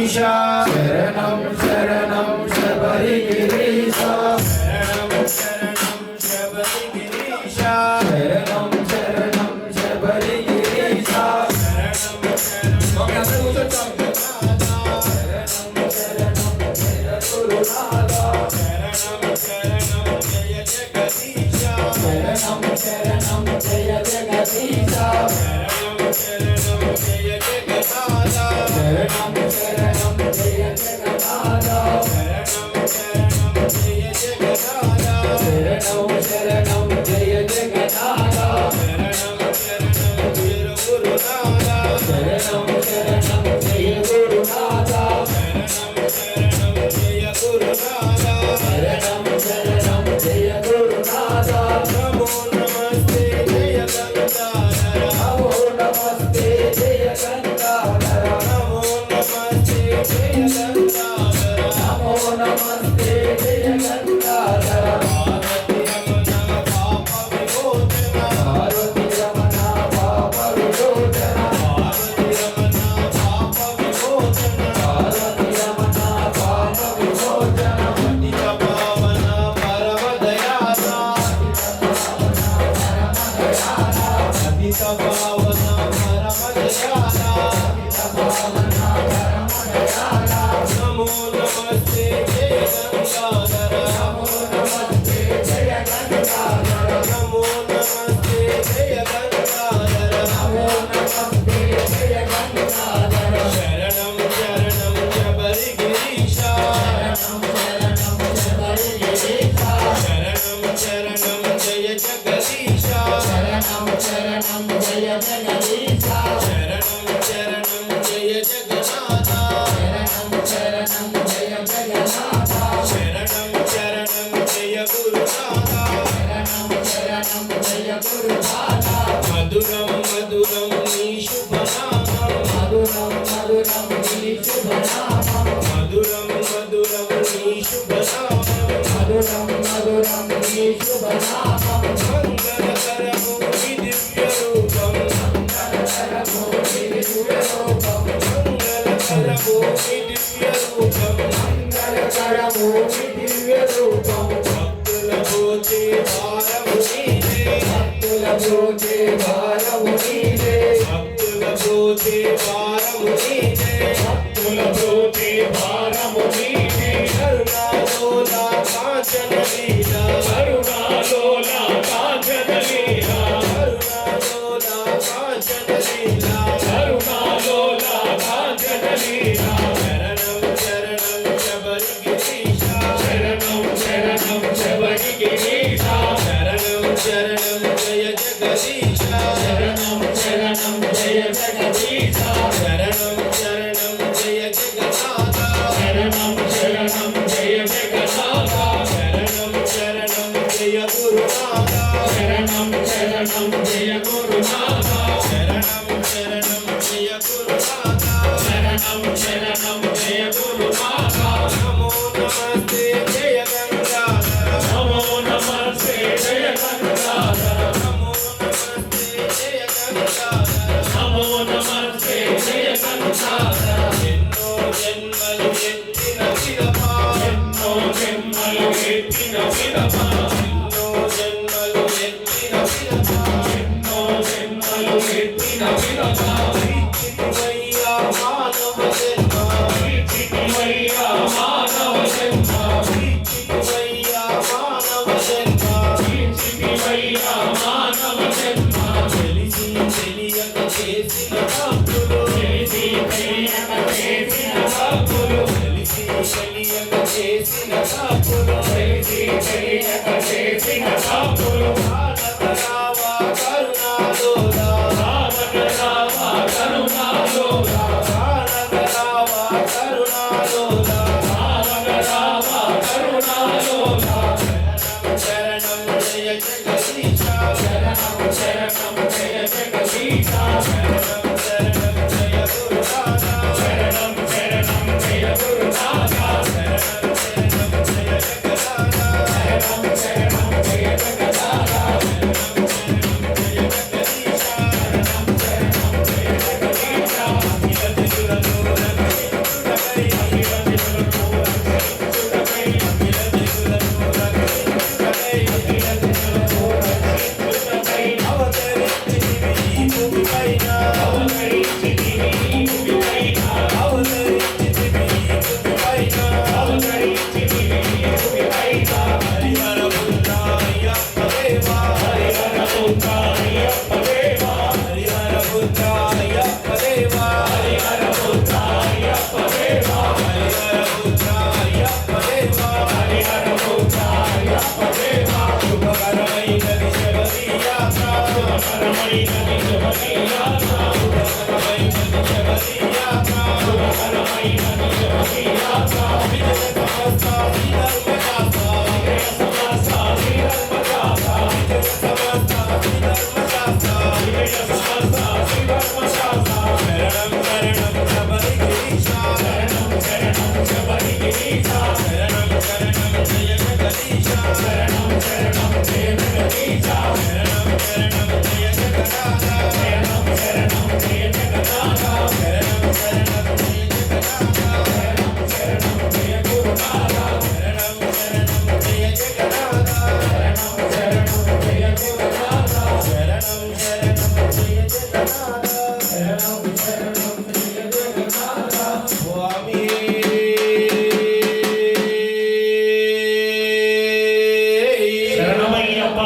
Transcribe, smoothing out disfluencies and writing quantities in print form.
गिरीशा शरणं शरणं शबरी गिरीशा शरणं शरणं शबरी गिरीशा शरणं शरणं शबरी गिरीशा शरणं शरणं गुरुनाथा शरणं शरणं जय जगदीशा शरणं शरणं जय जगदीशा शरणं शरणं जय जगन्नाथा शरणं शरणं जय जगन्नाथा शरणं शरणं जय जगन्नाथा शरणं शरणं जय जगन्नाथा शरणं शरणं जय गुरुनाथा शरणं शरणं जय गुरुनाथा शरणं शरणं जय गुरुनाथा शरणं शरणं जय गुरुनाथा नमो नमस्ते जय गंगाधर नमो नमस्ते जय गंगाधर नमो नमस्ते जय गंगाधर नमो नमस्ते जय गंगाधर पार्वती रमणा पाप विमोचना पार्वती रमणा पाप विमोचना पार्वती रमणा पाप विमोचना पार्वती रमणा पाप विमोचना पतित पावन परम दयाला पतित पावन परम दयाला नमो नमस्ते जय गंगाधर नमो नमस्ते जय गंगाधर नमो नमस्ते जय गंगाधर नमो नमस्ते जय गंगाधर शरणं शरणं शबरी गिरीशा शरणं शरणं शबरी गिरीशा शरणं शरणं जय जगदीशा शरणं शरणं जय जगदीशा शरणं शरणं जय जगन्नाथा शरणं शरणं जय जगन्नाथा शरणं शरणं जय गुरुनाथा शरणं शरणं जय गुरुनाथा मधुरं मधुरं निशुभनामं मधुरं मधुरं निशुभनामं मधुरं मधुरं निशुभनामं मधुरं मधुरं निशुभनामं मंगलकरमूर्ति दिव्यरूपं मंगलकरमूर्ति दिव्यरूपं मंगलकरमूर्ति दिव्यरूपं मंगलकरमूर्ति दिव्यरूपं भक्तुलभूते भारमुनीते भक्तुलभूते भारमुनीते भक्तुलभूते भारमुनीते भक्तुलभूते भारमुनीते करुणालोला कांचनलीला करुणालोला कांचनलीला करुणालोला कांचनलीला करुणालोला कांचनलीला शरणं शरणं शबरी गिरीशा शरणं शरणं शबरी गिरीशा शरणं शरणं जय जगदीशा शरणं शरणं जय जगदीशा शरणं शरणं जय जगन्नाथा शरणं शरणं जय जगन्नाथा शरणं शरणं जय गुरुनाथा शरणं शरणं जय गुरुनाथा शरणं शरणं जय गुरुनाथा शरणं शरणं जय गुरुनाथा नमो नमस्ते जय गंगाधर नमो नमस्ते जय गंगाधर नमो नमस्ते जय गंगाधर नमो नमस्ते जय गंगाधर ఎన్నో జన్మలు ఎత్తిన విరమా ఎన్నో జన్మలు ఎత్తిన విరమా ఎన్నో జన్మలు ఎత్తిన విరమా ఎన్నో జన్మలు ఎత్తిన విరమా ఇచ్చితివయ్యా మానవ జన్మ ఇచ్చితివయ్యా మానవ జన్మ ఇచ్చితివయ్యా మానవ జన్మ ఇచ్చితివయ్యా మానవ జన్మ తెలిసి తెలియక చేసిన తప్పులు తెలిసి తెలియక చేసిన తప్పులు తెలిసి తెలియక చేసిన తప్పులు తెలిసి తెలియక చేసిన తప్పులు భారతరావా కరుణాలోలా భారతరావా కరుణాలోలా భారతరావా కరుణాలోలా భారతరావా కరుణాలోలా శరణం జయ జగదీశా శరణం శరణం జయ జగదీశా శరణం శరణం జయ గురునాథా శరణం శరణం జయ గురునాథా శరణం శరణం జయ జగన్నాథా శరణం శరణం జయ జగన్నాథా శరణమయ్యప్ప